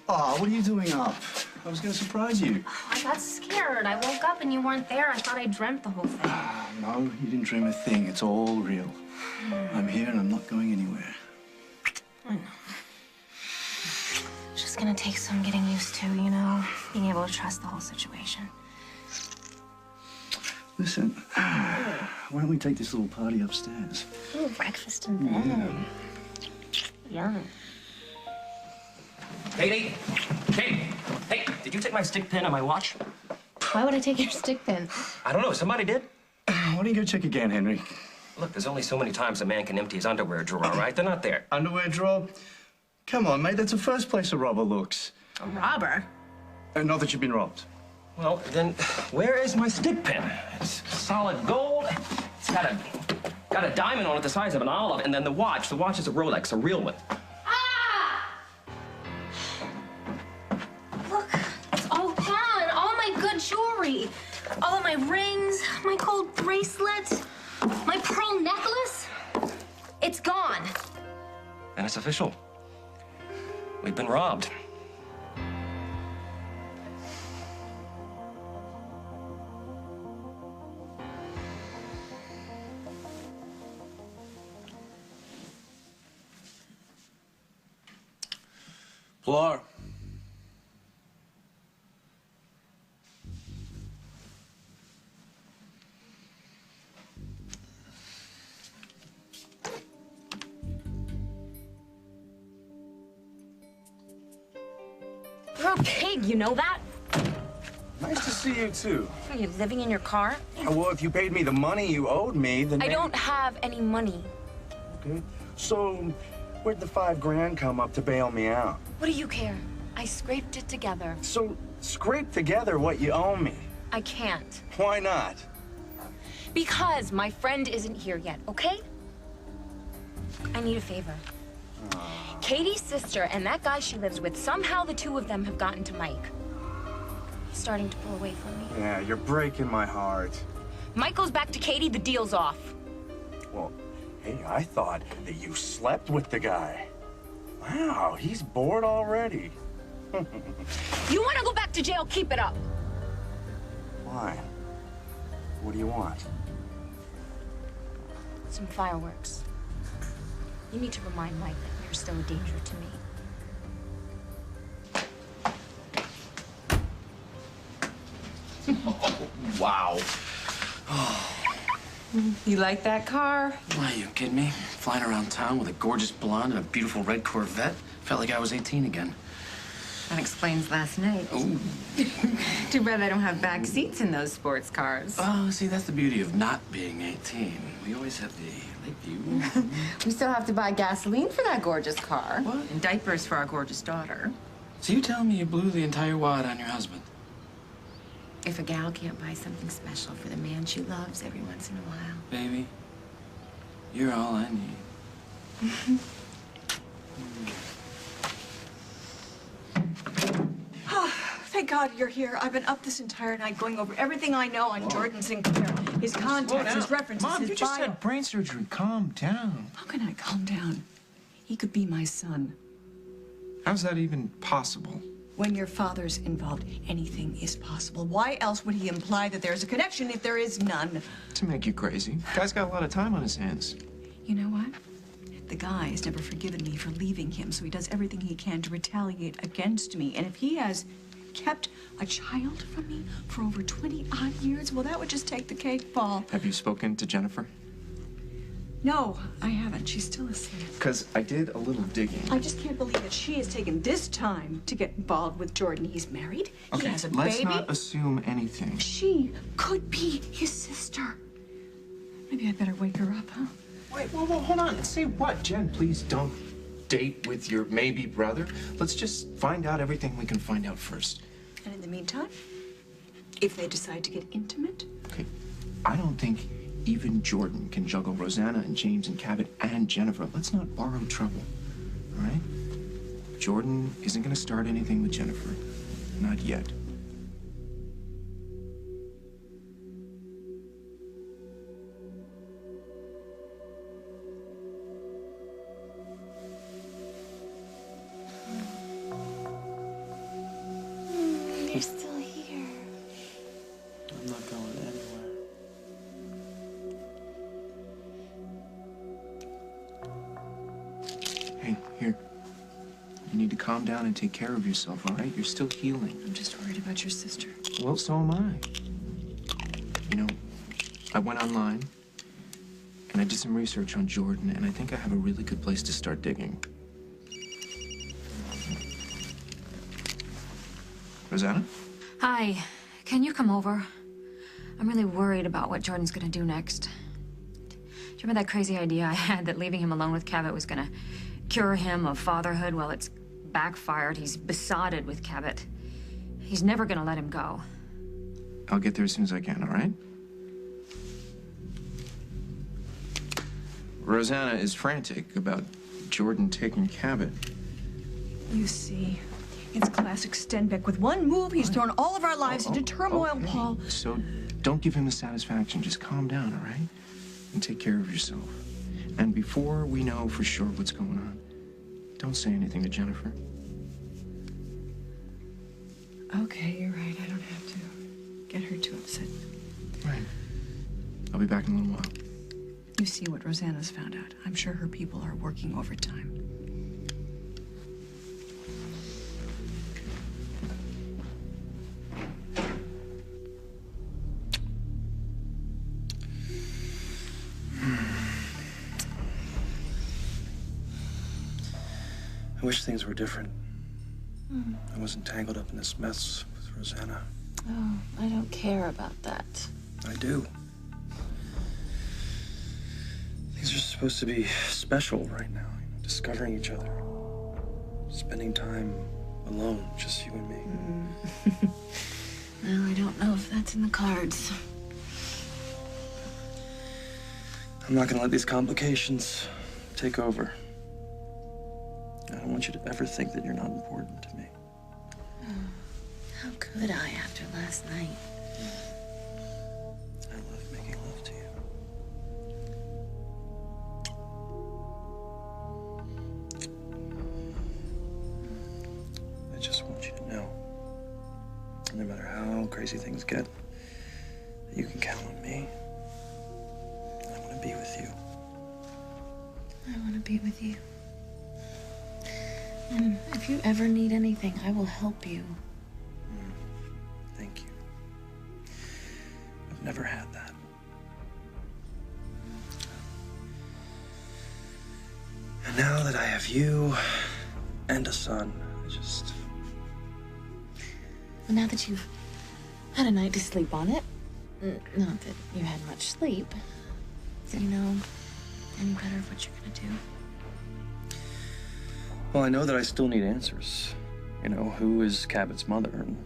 Oh, what are you doing up? I was going to surprise you. I got scared. I woke up and you weren't there. I thought I dreamt the whole thing. No, you didn't dream a thing. It's all real. I'm here and I'm not going anywhere. I know. It's just gonna take some getting used to, you know, being able to trust the whole situation. Listen, why don't we take this little party upstairs? Ooh, breakfast in bed. Yum. Katie! Katie! Hey, did you take my stick pin and my watch? Why would I take your stick pin? I don't know. Somebody did? Why don't you go check again, Henry? Look, there's only so many times a man can empty his underwear drawer, all right? They're not there. Underwear drawer? Come on, mate. That's the first place a robber looks. A robber? Not that you've been robbed. Well, then, where is my stick pin? It's solid gold. It's got a diamond on it the size of an olive, and then the watch. The watch is a Rolex, a real one. Look, it's all gone. All my good jewelry. All of my rings, my gold bracelet, my pearl necklace. It's gone. And it's official. We've been robbed. Pilar. You're a pig, you know that? Nice to see you, too. Are you living in your car? Well, if you paid me the money you owed me, then I don't have any money. Okay. So, where'd the $5,000 come up to bail me out? What do you care? I scraped it together. So, scrape together what you owe me. I can't. Why not? Because my friend isn't here yet, okay? I need a favor. Katie's sister and that guy she lives with, somehow the two of them have gotten to Mike. He's starting to pull away from me. Yeah, you're breaking my heart. Mike goes back to Katie, the deal's off. Well, hey, I thought that you slept with the guy. Wow, he's bored already. You want to go back to jail, keep it up. Why? What do you want? Some fireworks. You need to remind Mike that you're still a danger to me. Oh, wow. You like that car? Why, are you kidding me? Flying around town with a gorgeous blonde and a beautiful red Corvette. Felt like I was 18 again. That explains last night. Ooh. Too bad I don't have back seats in those sports cars. Oh, see, that's the beauty of not being 18. We always have the lake view. We still have to buy gasoline for that gorgeous car. What? And diapers for our gorgeous daughter. So you telling me you blew the entire wad on your husband? If a gal can't buy something special for the man she loves every once in a while. Baby, you're all I need. Thank God you're here. I've been up this entire night going over everything I know on Jordan Sinclair. His contacts, his references, Mom, his you just bio. had brain surgery. Calm down. How can I calm down? He could be my son. How's that even possible? When your father's involved, anything is possible. Why else would he imply that there's a connection if there is none? To make you crazy. Guy's got a lot of time on his hands. You know what? The guy has never forgiven me for leaving him, so he does everything he can to retaliate against me. And if he has kept a child from me for over 20-odd years, well, that would just take the cake, Paul. Have you spoken to Jennifer? No, I haven't. She's still asleep. Because I did a little digging. I just can't believe that she has taken this time to get involved with Jordan. He's married. Okay, He has a let's baby. not assume anything. She could be his sister. Maybe I'd better wake her up, huh? Wait, whoa, hold on. Say what? Jen, please don't date with your maybe brother. Let's just find out everything we can find out first. And in the meantime, if they decide to get intimate, Okay, I don't think even Jordan can juggle Rosanna and James and Cabot and Jennifer. Let's not borrow trouble, all right? Jordan isn't gonna start anything with Jennifer. Not yet. you're still here. I'm not going anywhere. Hey, here. You need to calm down and take care of yourself, all right? You're still healing. I'm just worried about your sister. Well, so am I. You know, I went online and I did some research on Jordan, and I think I have a really good place to start digging. Rosanna? Hi. Can you come over? I'm really worried about what Jordan's gonna do next. Do you remember that crazy idea I had that leaving him alone with Cabot was gonna cure him of fatherhood? Well, it's backfired. He's besotted with Cabot. He's never gonna let him go. I'll get there as soon as I can, all right? Rosanna is frantic about Jordan taking Cabot. You see, it's classic Stenbeck. With one move, he's thrown all of our lives into turmoil, Okay. Paul. So don't give him the satisfaction. Just calm down, all right? And take care of yourself. And before we know for sure what's going on, don't say anything to Jennifer. Okay, you're right. I don't have to get her too upset. Right. I'll be back in a little while. You see what Rosanna's found out. I'm sure her people are working overtime. I wish things were different. I wasn't tangled up in this mess with Rosanna. Oh, I don't care about that. I do. Things are supposed to be special right now. Discovering each other. Spending time alone, just you and me. Well, I don't know if that's in the cards. I'm not gonna let these complications take over. I don't want you to ever think that you're not important to me. How could I after last night? I love making love to you. I just want you to know, no matter how crazy things get, that you can count on me. I want to be with you. I want to be with you. And if you ever need anything, I will help you. Thank you. I've never had that. And now that I have you and a son, I just... But now that you've had a night to sleep on it, not that you had much sleep, do you know any better of what you're gonna do? Well, I know that I still need answers. You know, who is Cabot's mother, and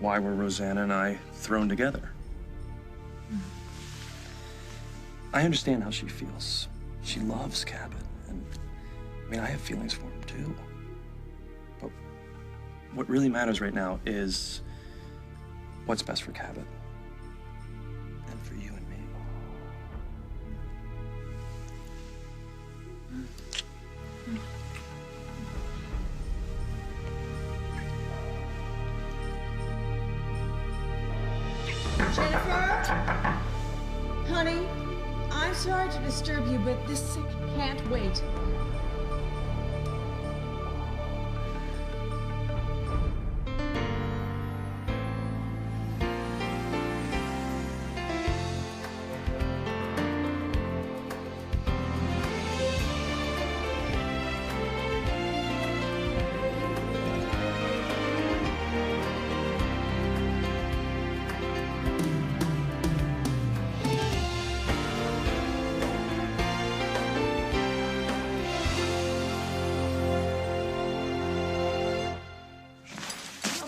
why were Rosanna and I thrown together? I understand how she feels. She loves Cabot, and I mean, I have feelings for him too. But what really matters right now is what's best for Cabot and for you and me. Jennifer? Honey, I'm sorry to disturb you, but this sick can't wait.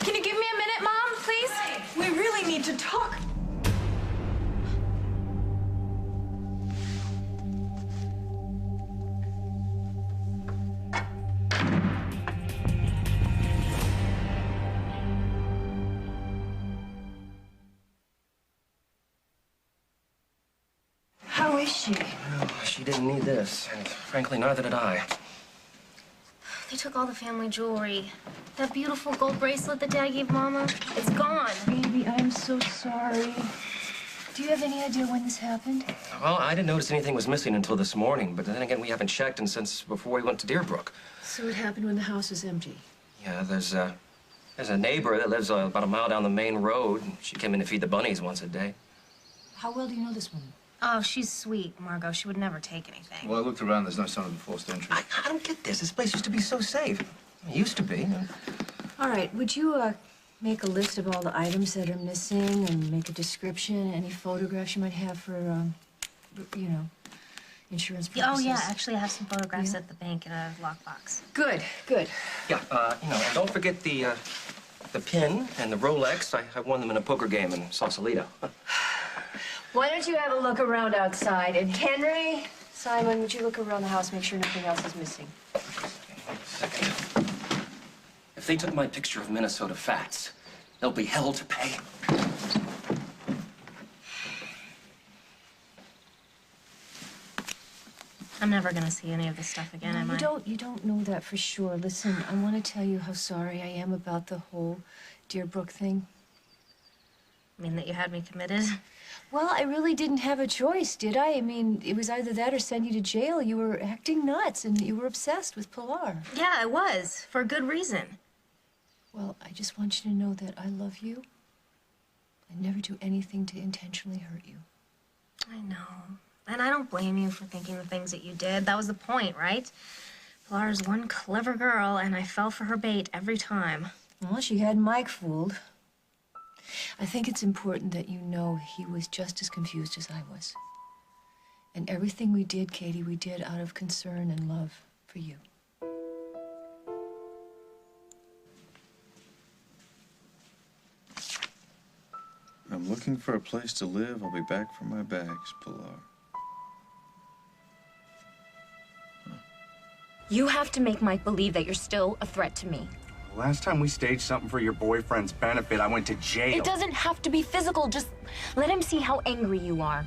Can you give me a minute, Mom, please? We really need to talk. How is she? Well, she didn't need this, and frankly, neither did I. They took all the family jewelry. That beautiful gold bracelet that Dad gave Mama, it's gone. Baby, I'm so sorry. Do you have any idea when this happened? Well, I didn't notice anything was missing until this morning, but then again, we haven't checked since before we went to Deerbrook. So it happened when the house was empty? Yeah, there's a neighbor that lives about a mile down the main road. She came in to feed the bunnies once a day. How well do you know this woman? Oh, she's sweet, Margot. She would never take anything. Well, I looked around. There's no sign of a forced entry. I don't get this. This place used to be so safe. It used to be. All right, would you make a list of all the items that are missing and make a description, any photographs you might have for, you know, insurance purposes? Oh, yeah. Actually, I have some photographs at the bank in a lockbox. Good, good. Yeah, and don't forget the pin and the Rolex. I won them in a poker game in Sausalito. Why don't you have a look around outside? And Henry, Simon, would you look around the house, make sure nothing else is missing? Second. If they took my picture of Minnesota Fats, there'll be hell to pay. I'm never gonna see any of this stuff again, am I? You don't know that for sure. Listen, I want to tell you how sorry I am about the whole Deerbrook thing. I mean, that you had me committed? Well, I really didn't have a choice, did I? I mean, it was either that or send you to jail. You were acting nuts, and you were obsessed with Pilar. Yeah, I was, for good reason. Well, I just want you to know that I love you. I never do anything to intentionally hurt you. I know. And I don't blame you for thinking the things that you did. That was the point, right? Pilar's one clever girl, and I fell for her bait every time. Well, she had Mike fooled. I think it's important that you know he was just as confused as I was. And everything we did, Katie, we did out of concern and love for you. I'm looking for a place to live. I'll be back for my bags, Pilar. You have to make Mike believe that you're still a threat to me. Last time we staged something for your boyfriend's benefit, I went to jail. It doesn't have to be physical. Just let him see how angry you are.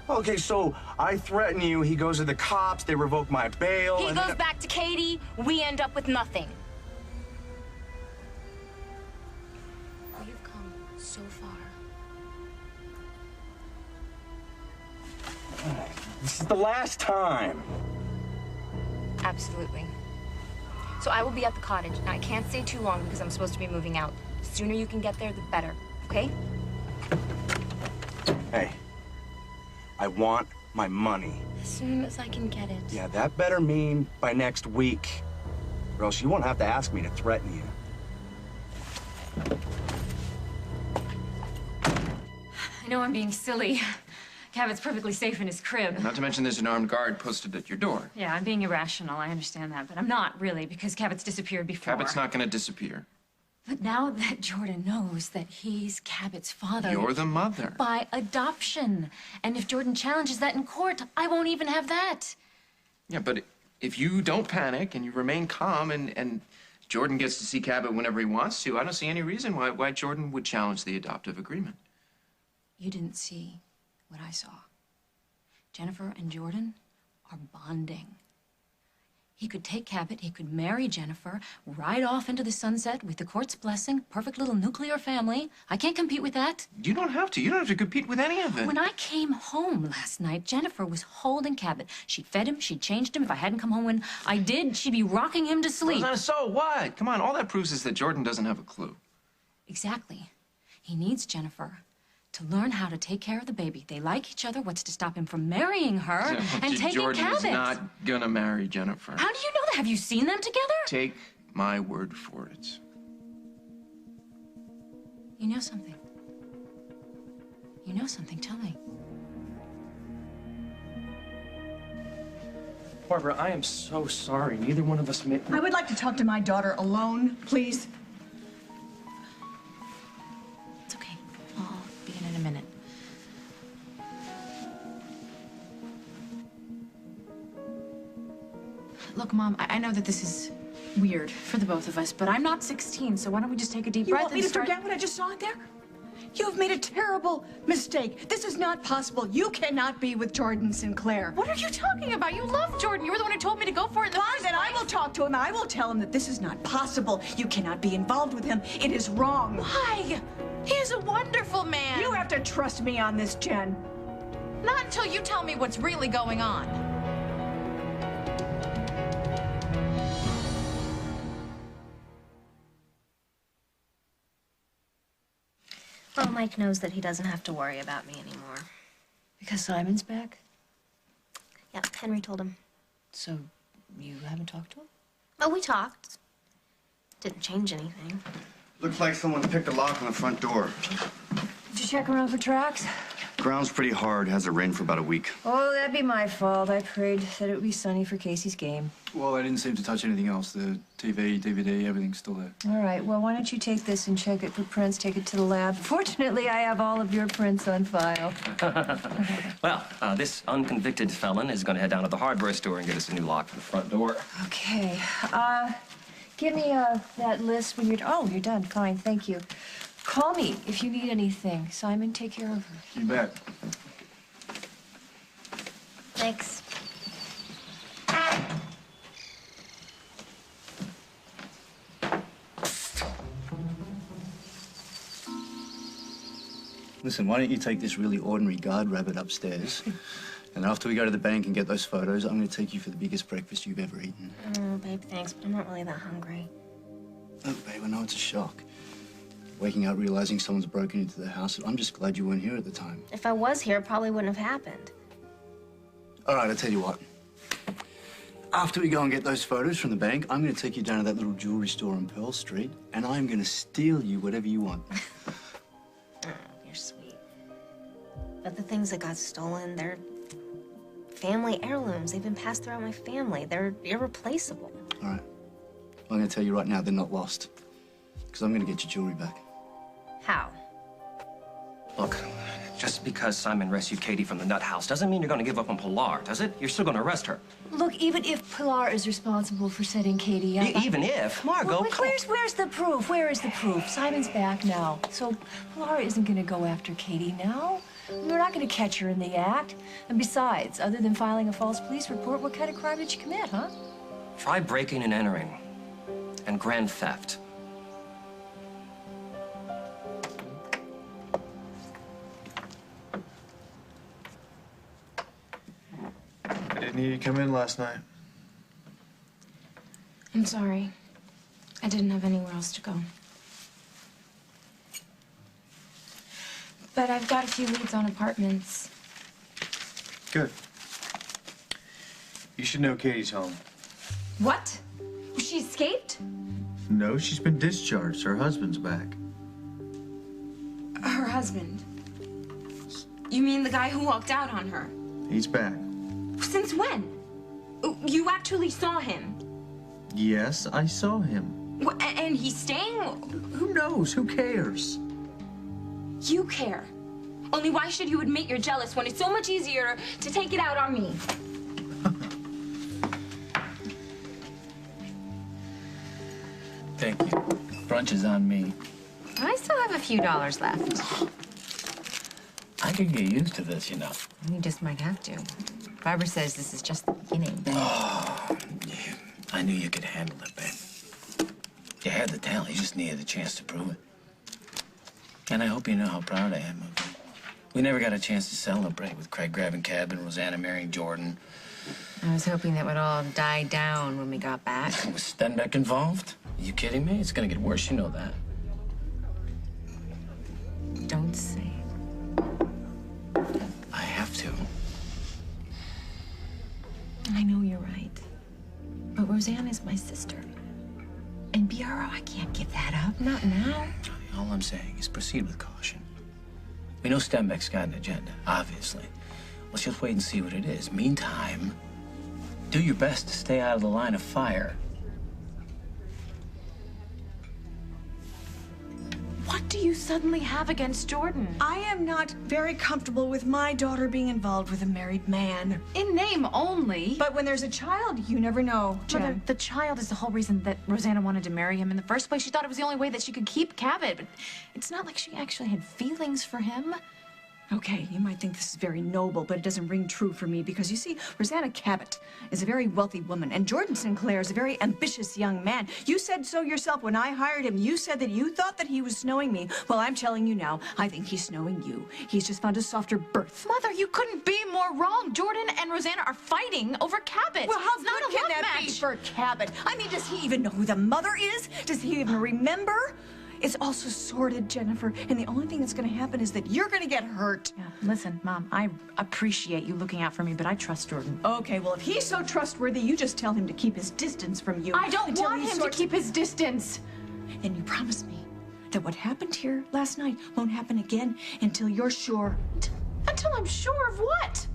Okay, so I threaten you, he goes to the cops, they revoke my bail. He goes back to Katie, we end up with nothing. We've come so far. This is the last time. Absolutely. So I will be at the cottage. Now, I can't stay too long because I'm supposed to be moving out. The sooner you can get there, the better, okay? Hey, I want my money. As soon as I can get it. Yeah, that better mean by next week. Or else you won't have to ask me to threaten you. I know I'm being silly. Cabot's perfectly safe in his crib. Not to mention there's an armed guard posted at your door. Yeah, I'm being irrational. I understand that. But I'm not, really, because Cabot's disappeared before. Cabot's not going to disappear. But now that Jordan knows that he's Cabot's father... You're the mother. By adoption. And if Jordan challenges that in court, I won't even have that. Yeah, but if you don't panic and you remain calm and Jordan gets to see Cabot whenever he wants to, I don't see any reason why Jordan would challenge the adoptive agreement. You didn't see what I saw. Jennifer and Jordan are bonding. He could take Cabot, he could marry Jennifer, ride off into the sunset with the court's blessing, perfect little nuclear family. I can't compete with that. You don't have to. You don't have to compete with any of it. When I came home last night, Jennifer was holding Cabot. She'd fed him, she'd changed him. If I hadn't come home when I did, she'd be rocking him to sleep. Rosanna, so what? Come on, all that proves is that Jordan doesn't have a clue. Exactly. He needs Jennifer to learn how to take care of the baby. They like each other. What's to stop him from marrying her and taking Jordan Cabot? is not gonna marry Jennifer. How do you know that? Have you seen them together? Take my word for it. You know something. You know something. Tell me. Barbara, I am so sorry. Neither one of us made... I would like to talk to my daughter alone, please. It's okay. I'll be in a minute. Look, Mom, I know that this is weird for the both of us, but I'm not 16, so why don't we just take a deep breath You want me to start... forget what I just saw out there? You have made a terrible mistake. This is not possible. You cannot be with Jordan Sinclair. What are you talking about? You love Jordan. You were the one who told me to go for it in the Fine, then I will talk to him. I will tell him that this is not possible. You cannot be involved with him. It is wrong. Why? He is a wonderful man. You have to trust me on this, Jen. Not until you tell me what's really going on. Well, Mike knows that he doesn't have to worry about me anymore. Because Simon's back? Yeah, Henry told him. So, you haven't talked to him? Oh, we talked. Didn't change anything. Looks like someone picked a lock on the front door. Did you check around for tracks? Ground's pretty hard. Hasn't rained for about a week. Oh, that'd be my fault. I prayed that it would be sunny for Casey's game. Well, I didn't seem to touch anything else. The TV, DVD, everything's still there. All right, well, why don't you take this and check it for prints, take it to the lab. Fortunately, I have all of your prints on file. Well, this unconvicted felon is going to head down to the hardware store and get us a new lock for the front door. Okay, give me that list when you're... Oh, you're done. Fine, thank you. Call me if you need anything. Simon, take care of her. You bet. Thanks. Listen, why don't you take this really ordinary guard rabbit upstairs, and after we go to the bank and get those photos, I'm going to take you for the biggest breakfast you've ever eaten. Oh, babe, thanks, but I'm not really that hungry. Look, babe, I know it's a shock. Waking up realizing someone's broken into the house. I'm just glad you weren't here at the time. If I was here, it probably wouldn't have happened. All right, I'll tell you what. After we go and get those photos from the bank, I'm going to take you down to that little jewelry store on Pearl Street, and I'm going to steal you whatever you want. Oh, you're sweet. But the things that got stolen, they're family heirlooms. They've been passed throughout my family. They're irreplaceable. All right. Well, I'm going to tell you right now, they're not lost. Because I'm going to get your jewelry back. How? Look, just because Simon rescued Katie from the nut house doesn't mean you're going to give up on Pilar, does it? You're still going to arrest her. Look, even if Pilar is responsible for setting Katie up... Even if? Margot, Well, where's the proof? Where is the proof? Simon's back now. So Pilar isn't going to go after Katie now. We're not going to catch her in the act. And besides, other than filing a false police report, what kind of crime did you commit, huh? Try breaking and entering. And grand theft. I didn't hear you come in last night. I'm sorry. I didn't have anywhere else to go. But I've got a few leads on apartments. Good. You should know Katie's home. What? She escaped? No, she's been discharged. Her husband's back. Her husband. You mean the guy who walked out on her? He's back. Since when? You actually saw him? Yes, I saw him. And he's staying? Who knows? Who cares? You care. Only why should you admit you're jealous when it's so much easier to take it out on me? Thank you. Brunch is on me. I still have a few dollars left. I could get used to this, you know. You just might have to. Barbara says this is just the beginning. Oh, yeah. I knew you could handle it, babe. You had the talent. You just needed a chance to prove it. And I hope you know how proud I am of you. We never got a chance to celebrate with Craig grabbing Cab and Rosanna marrying Jordan. I was hoping that would all die down when we got back. Was Stenbeck involved? Are you kidding me? It's gonna get worse, you know that. Don't say it. I have to. I know you're right. But Roseanne is my sister. And BRO, I can't give that up. Not now. All I'm saying is proceed with caution. We know Stenbeck's got an agenda, obviously. Let's just wait and see what it is. Meantime, do your best to stay out of the line of What do you suddenly have against Jordan? I am not very comfortable with my daughter being involved with a married man. In name only. But when there's a child, you never know, Jen. Mother, the child is the whole reason that Rosanna wanted to marry him in the first place. She thought it was the only way that she could keep Cabot. But it's not like she actually had feelings for him. Okay, you might think this is very noble, but it doesn't ring true for me because, you see, Rosanna Cabot is a very wealthy woman, and Jordan Sinclair is a very ambitious young man. You said so yourself when I hired him. You said that you thought that he was snowing me. Well, I'm telling you now, I think he's snowing you. He's just found a softer berth. Mother, you couldn't be more wrong. Jordan and Rosanna are fighting over Cabot. Well, how it's not good a can love that be match. for Cabot? I mean, does he even know who the mother is? Does he even remember? It's also sordid, Jennifer, and the only thing that's going to happen is that you're going to get hurt. Yeah, listen, Mom, I appreciate you looking out for me, but I trust Jordan. Okay, well, if he's so trustworthy, you just tell him to keep his distance from you. I don't until want he him to sorts- keep his distance. Then you promise me that what happened here last night won't happen again until you're sure. Until I'm sure of what?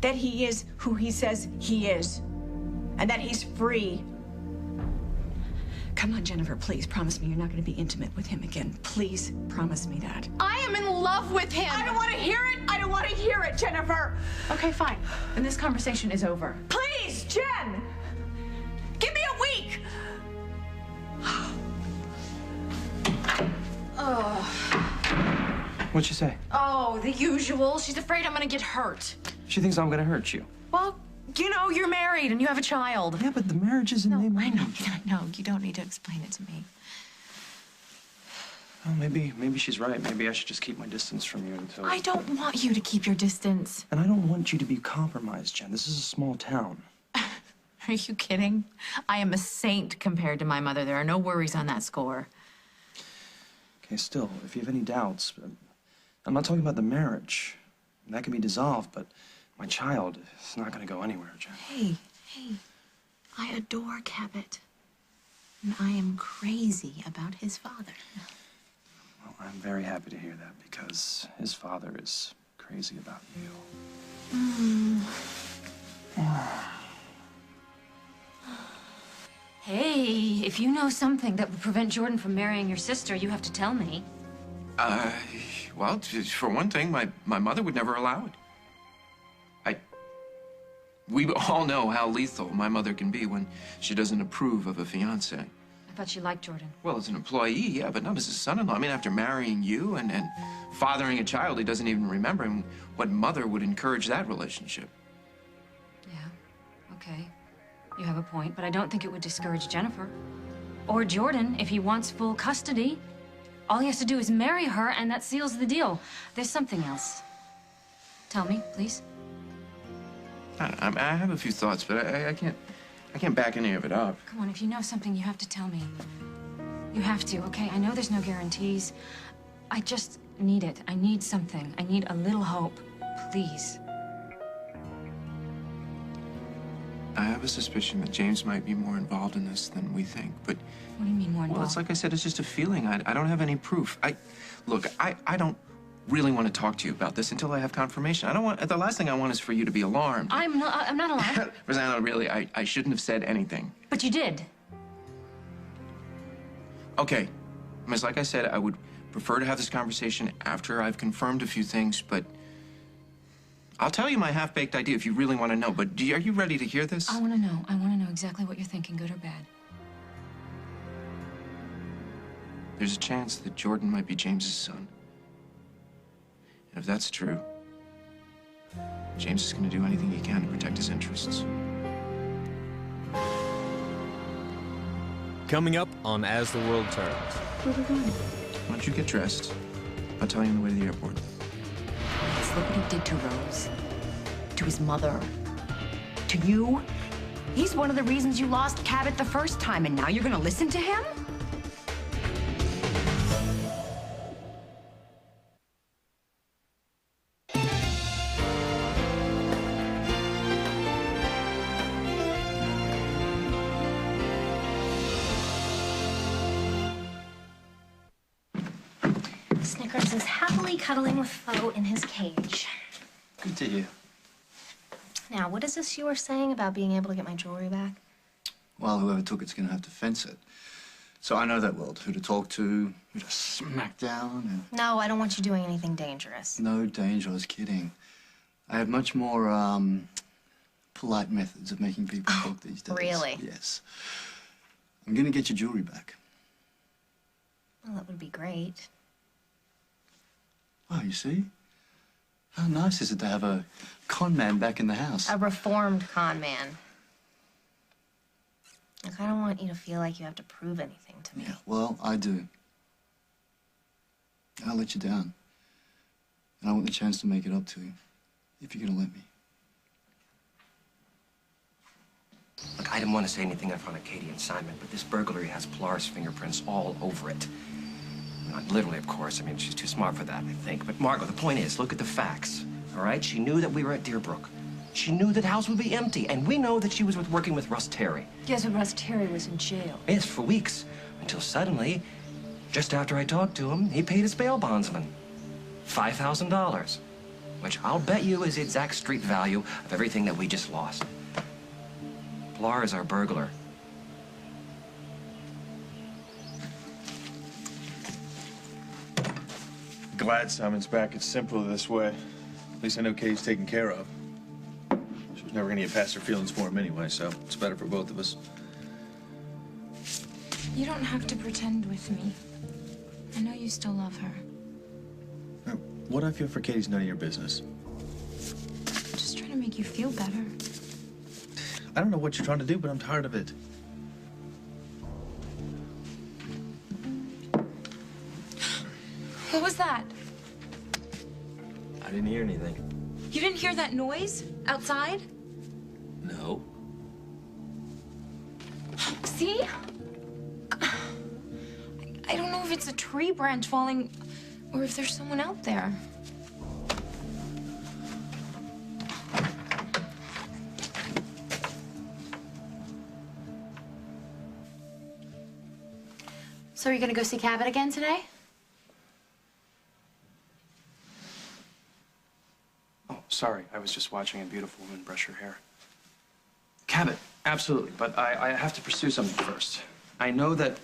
That he is who he says he is. And that he's free. Come on, Jennifer, please promise me you're not going to be intimate with him again. Please promise me that. I am in love with him. I don't want to hear it. I don't want to hear it, Jennifer. Okay, fine. Then this conversation is over. Please, Jen. Give me a week. What'd she say? Oh, the usual. She's afraid I'm gonna get hurt. She thinks I'm gonna hurt you. Well, you know, you're married and you have a child. Yeah, but the marriage isn't name I know. No, you don't need to explain it to me. Well, maybe she's right. Maybe I should just keep my distance from you until... I don't want you to keep your distance. And I don't want you to be compromised, Jen. This is a small town. Are you kidding? I am a saint compared to my mother. There are no worries on that score. Okay, still, if you have any doubts, I'm not talking about the marriage. That can be dissolved, but my child is not going to go anywhere, Jen. Hey, I adore Cabot. And I am crazy about his father. Well, I'm very happy to hear that because his father is crazy about you. Hey, if you know something that would prevent Jordan from marrying your sister, you have to tell me. Well, for one thing, my mother would never allow it. We all know how lethal my mother can be when she doesn't approve of a fiancé. I thought she liked Jordan. Well, as an employee, yeah, but not as a son-in-law. I mean, after marrying you and fathering a child he doesn't even remember, and what mother would encourage that relationship? Yeah, okay. You have a point, but I don't think it would discourage Jennifer. Or Jordan, if he wants full custody. All he has to do is marry her, and that seals the deal. There's something else. Tell me, please. I have a few thoughts, but I can't back any of it up. Come on, if you know something, you have to tell me. You have to, okay? I know there's no guarantees. I just need it. I need something. I need a little hope. Please. I have a suspicion that James might be more involved in this than we think, but... What do you mean more involved? Well, it's like I said, it's just a feeling. I don't have any proof. Look, I don't really want to talk to you about this until I have confirmation. The last thing I want is for you to be alarmed. I'm not alarmed. Rosanna, really, I shouldn't have said anything. But you did. Okay, Miss, like I said, I would prefer to have this conversation after I've confirmed a few things, but I'll tell you my half-baked idea if you really want to know, but are you ready to hear this? I want to know. I want to know exactly what you're thinking, good or bad. There's a chance that Jordan might be James's son. And if that's true, James is going to do anything he can to protect his interests. Coming up on As the World Turns. Where are we going? Why don't you get dressed? I'll tell you on the way to the airport. It's look what he did to Rose. To his mother. To you. He's one of the reasons you lost Cabot the first time, and now you're gonna listen to him? Snickers is happily cuddling with Fo in his cage. Good to hear. Now, what is this you were saying about being able to get my jewelry back? Well, whoever took it's going to have to fence it. So I know that world, who to talk to, who to smack down, and... No, I don't want you doing anything dangerous. No danger, I was kidding. I have much more, polite methods of making people talk these days. Really? Yes. I'm gonna get your jewelry back. Well, that would be great. Oh, you see? How nice is it to have a con man back in the house? A reformed con man. Look, I don't want you to feel like you have to prove anything to me. Yeah, well, I do. I'll let you down. And I want the chance to make it up to you, if you're gonna let me. Look, I didn't want to say anything in front of Katie and Simon, but this burglary has Pilar's fingerprints all over it. Not literally, of course. I mean, she's too smart for that, I think. But, Margot, the point is, look at the facts, all right? She knew that we were at Deerbrook. She knew that house would be empty, and we know that she was working with Russ Terry. Yes, but Russ Terry was in jail. Yes, for weeks, until suddenly, just after I talked to him, he paid his bail bondsman $5,000, which I'll bet you is the exact street value of everything that we just lost. Pilar is our burglar. Glad Simon's back. It's simpler this way. At least I know Katie's taken care of. She was never gonna get past her feelings for him anyway, so it's better for both of us. You don't have to pretend with me. I know you still love her. Now, what I feel for Katie's none of your business. I'm just trying to make you feel better. I don't know what you're trying to do, but I'm tired of it. What was that? I didn't hear anything. You didn't hear that noise outside? No. See? I don't know if it's a tree branch falling or if there's someone out there. So are you gonna go see Cabot again today? Oh, sorry. I was just watching a beautiful woman brush her hair. Cabot, absolutely. But I have to pursue something first. I know that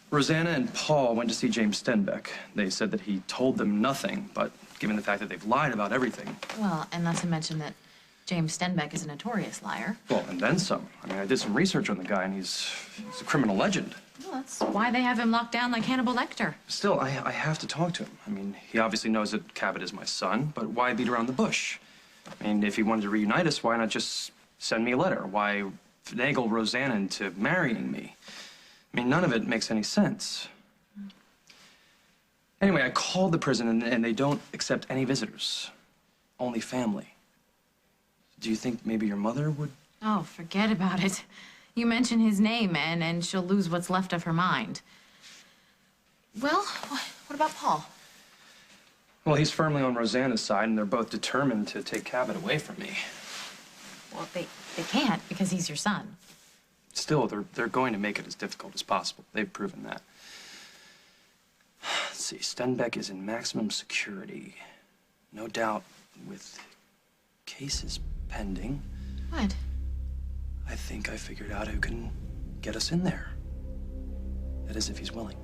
Rosanna and Paul went to see James Stenbeck. They said that he told them nothing, but given the fact that they've lied about everything. Well, and not to mention that James Stenbeck is a notorious liar. Well, and then some. I mean, I did some research on the guy, and he's a criminal legend. Well, that's why they have him locked down like Hannibal Lecter. Still, I have to talk to him. I mean, he obviously knows that Cabot is my son, but why beat around the bush? I mean, if he wanted to reunite us, why not just send me a letter? Why finagle Rosanna into marrying me? I mean, none of it makes any sense. Anyway, I called the prison, and they don't accept any visitors. Only family. Do you think maybe your mother would? Oh, forget about it. You mention his name, and she'll lose what's left of her mind. Well, what about Paul? Well, he's firmly on Rosanna's side, and they're both determined to take Cabot away from me. Well, they can't because he's your son. Still, they're going to make it as difficult as possible. They've proven that. Let's see, Stenbeck is in maximum security. No doubt with cases pending. What? I think I figured out who can get us in there. That is, if he's willing.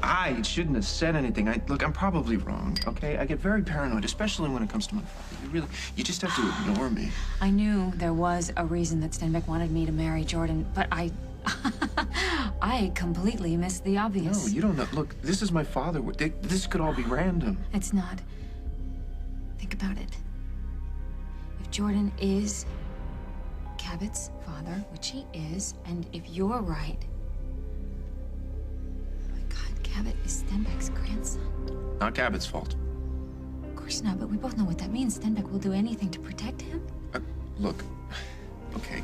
I shouldn't have said anything. Look, I'm probably wrong, okay? I get very paranoid, especially when it comes to my father. You just have to ignore me. I knew there was a reason that Stenbeck wanted me to marry Jordan, but I completely missed the obvious. No, you don't know. Look, this is my father. This could all be random. It's not. Think about it. If Jordan is Cabot's father, which he is, and if you're right, oh my God, Cabot is Stenbeck's grandson. Not Cabot's fault. Of course not, but we both know what that means. Stenbeck will do anything to protect him. Look, okay,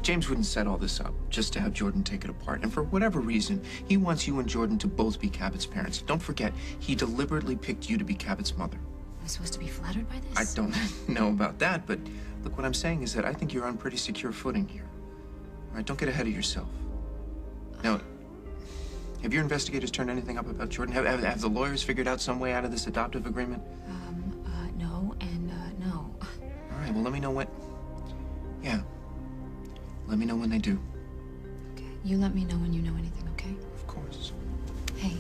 James wouldn't set all this up just to have Jordan take it apart. And for whatever reason, he wants you and Jordan to both be Cabot's parents. Don't forget, he deliberately picked you to be Cabot's mother. I'm supposed to be flattered by this? I don't know about that, but look, what I'm saying is that I think you're on pretty secure footing here. All right, don't get ahead of yourself. Now, have your investigators turned anything up about Jordan? Have the lawyers figured out some way out of this adoptive agreement? No and no. All right, well, let me know when... Yeah. Let me know when they do. Okay. You let me know when you know anything, okay? Of course. Hey.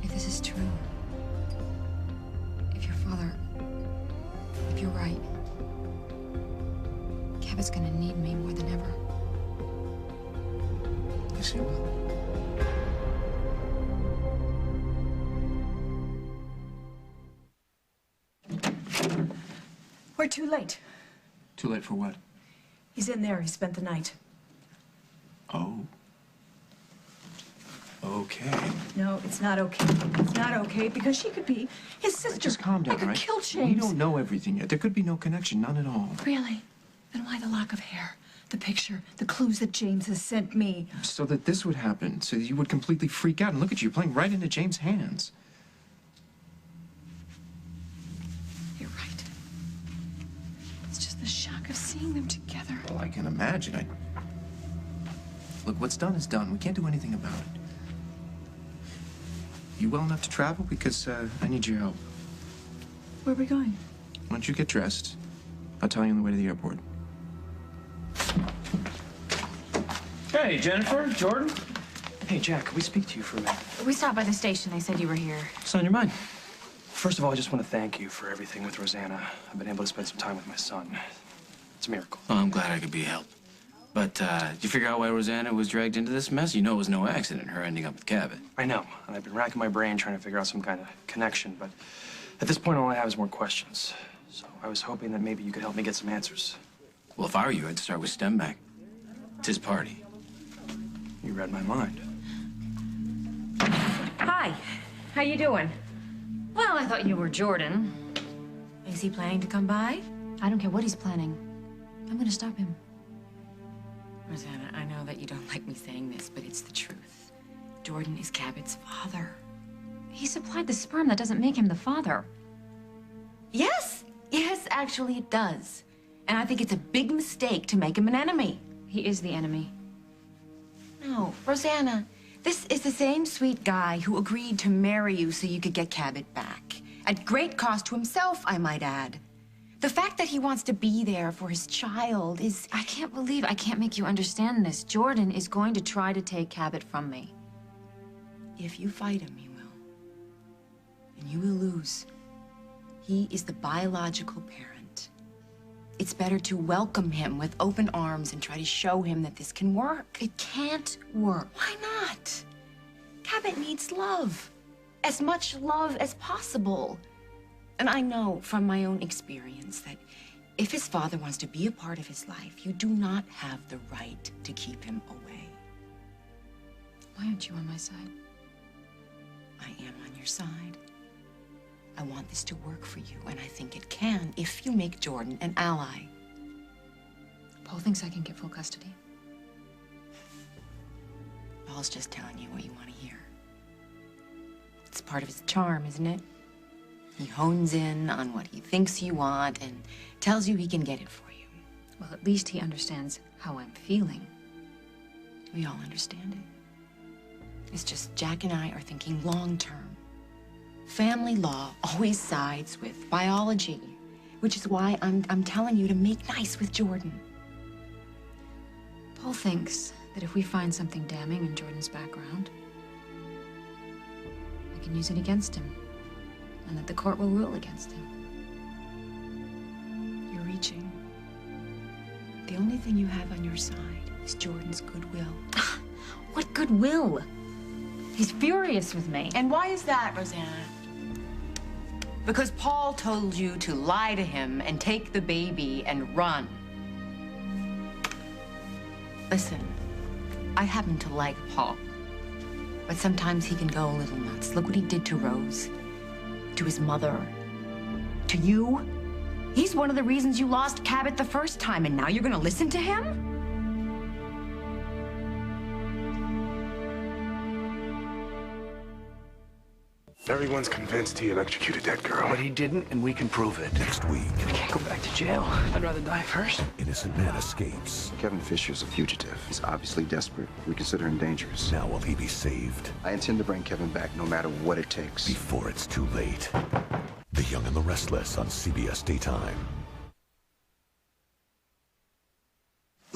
If this is true, if you're right, Cabot's gonna need me more than ever. Yes, he will. We're too late. Too late for what? He's in there. He spent the night. Oh. Okay. No, it's not okay. It's not okay because she could be his sister. Just calm down, I could right? kill James. We don't know everything yet. There could be no connection, none at all. Really? Then why the lock of hair? The picture, the clues that James has sent me. So that this would happen, so that you would completely freak out. And look at you, playing right into James' hands. You're right. It's just the shock of seeing them together. Well, I can imagine. Look, what's done is done. We can't do anything about it. You well enough to travel? Because I need your help. Where are we going? Why don't you get dressed? I'll tell you on the way to the airport. Hey, Jennifer, Jordan. Hey, Jack, can we speak to you for a minute? We stopped by the station. They said you were here. What's on your mind? First of all, I just want to thank you for everything with Rosanna. I've been able to spend some time with my son. It's a miracle. Oh, I'm glad I could be of help. But, did you figure out why Rosanna was dragged into this mess? You know it was no accident, her ending up with Cabot. I know, and I've been racking my brain trying to figure out some kind of connection, but at this point, all I have is more questions. So I was hoping that maybe you could help me get some answers. Well, if I were you, I'd start with Stemback. It's his party. You read my mind. Hi. How you doing? Well, I thought you were Jordan. Is he planning to come by? I don't care what he's planning. I'm gonna stop him. Rosanna, I know that you don't like me saying this, but it's the truth. Jordan is Cabot's father. He supplied the sperm. That doesn't make him the father. Yes, actually it does. And I think it's a big mistake to make him an enemy. He is the enemy. No, Rosanna, this is the same sweet guy who agreed to marry you so you could get Cabot back. At great cost to himself, I might add. The fact that he wants to be there for his child is... I can't believe I can't make you understand this. Jordan is going to try to take Cabot from me. If you fight him, he will. And you will lose. He is the biological parent. It's better to welcome him with open arms and try to show him that this can work. It can't work. Why not? Cabot needs love. As much love as possible. And I know from my own experience that if his father wants to be a part of his life, you do not have the right to keep him away. Why aren't you on my side? I am on your side. I want this to work for you, and I think it can if you make Jordan an ally. Paul thinks I can get full custody. Paul's just telling you what you want to hear. It's part of his charm, isn't it? He hones in on what he thinks you want and tells you he can get it for you. Well, at least he understands how I'm feeling. We all understand it. It's just Jack and I are thinking long-term. Family law always sides with biology, which is why I'm telling you to make nice with Jordan. Paul thinks that if we find something damning in Jordan's background, I can use it against him, and that the court will rule against him. You're reaching. The only thing you have on your side is Jordan's goodwill. What goodwill? He's furious with me. And why is that, Rosanna? Because Paul told you to lie to him and take the baby and run. Listen, I happen to like Paul, but sometimes he can go a little nuts. Look what he did to Rose, to his mother, to you. He's one of the reasons you lost Cabot the first time, and now you're gonna listen to him? Everyone's convinced he electrocuted that girl. But he didn't, and we can prove it. Next week. I can't go back to jail. I'd rather die first. Innocent man escapes. Kevin Fisher's a fugitive. He's obviously desperate. We consider him dangerous. Now will he be saved? I intend to bring Kevin back no matter what it takes. Before it's too late. The Young and the Restless on CBS Daytime.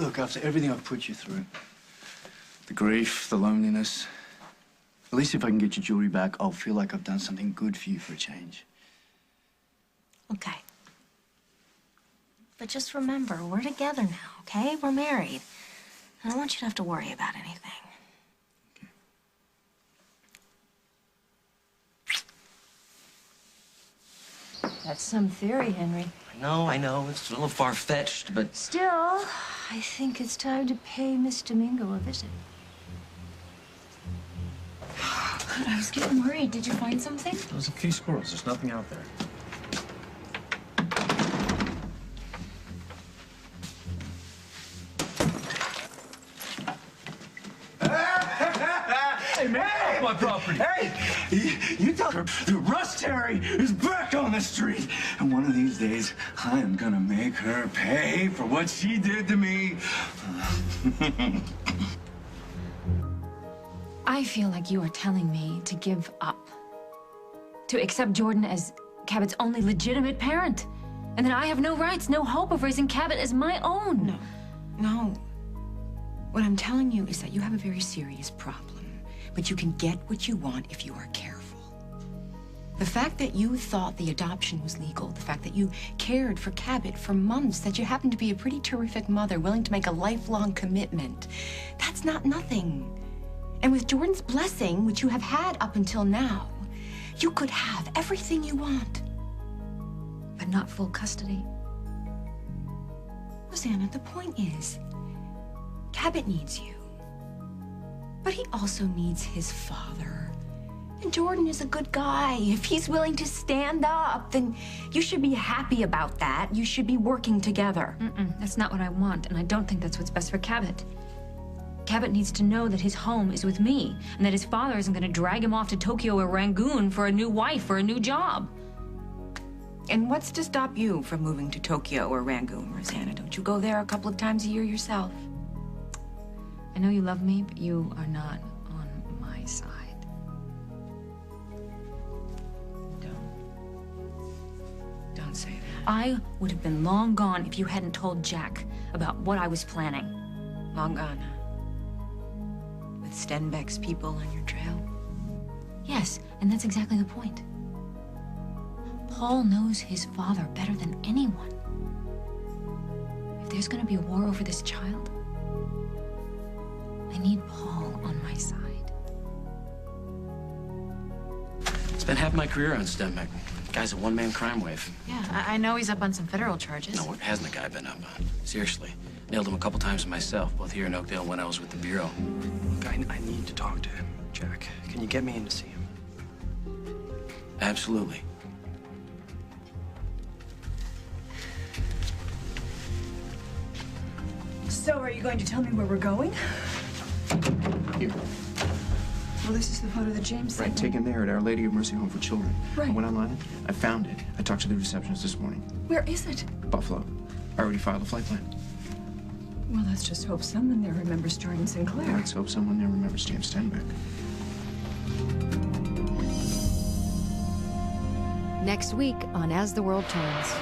Look, after everything I've put you through, the grief, the loneliness, at least if I can get your jewelry back, I'll feel like I've done something good for you for a change. Okay. But just remember, we're together now, okay? We're married. I don't want you to have to worry about anything. That's some theory, Henry. I know. It's a little far-fetched, but... Still, I think it's time to pay Miss Domingo a visit. I was getting worried. Did you find something? There's a few squirrels. There's nothing out there. Hey, man! Off my property! Hey! You tell her that Russ Terry is back on the street. And one of these days, I am gonna make her pay for what she did to me. I feel like you are telling me to give up. To accept Jordan as Cabot's only legitimate parent. And that I have no rights, no hope of raising Cabot as my own. No. What I'm telling you is that you have a very serious problem. But you can get what you want if you are careful. The fact that you thought the adoption was legal, the fact that you cared for Cabot for months, that you happened to be a pretty terrific mother willing to make a lifelong commitment, that's not nothing. And with Jordan's blessing, which you have had up until now, you could have everything you want. But not full custody. Rosanna, the point is, Cabot needs you. But he also needs his father. And Jordan is a good guy. If he's willing to stand up, then you should be happy about that. You should be working together. That's not what I want, and I don't think that's what's best for Cabot. Cabot needs to know that his home is with me, and that his father isn't going to drag him off to Tokyo or Rangoon for a new wife or a new job. And what's to stop you from moving to Tokyo or Rangoon, Rosanna? Don't you go there a couple of times a year yourself? I know you love me, but you are not on my side. Don't say that. I would have been long gone if you hadn't told Jack about what I was planning. Long gone, huh? With Stenbeck's people on your trail? Yes, and that's exactly the point. Paul knows his father better than anyone. If there's gonna be a war over this child, I need Paul on my side. Spent half my career on Stenbeck. Guy's a one-man crime wave. Yeah, I know he's up on some federal charges. No, what hasn't the guy been up on? Seriously. Nailed him a couple times myself, both here in Oakdale when I was with the Bureau. Look, I need to talk to him, Jack. Can you get me in to see him? Absolutely. So, are you going to tell me where we're going? Here. Well, this is the photo that James sent Right, me. taken there at Our Lady of Mercy Home for Children. Right. I went online. I found it. I talked to the receptionist this morning. Where is it? Buffalo. I already filed a flight plan. Well, let's just hope someone there remembers Jordan Sinclair. Let's hope someone there remembers James Stenbeck. Next week on As the World Turns.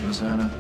Rosanna.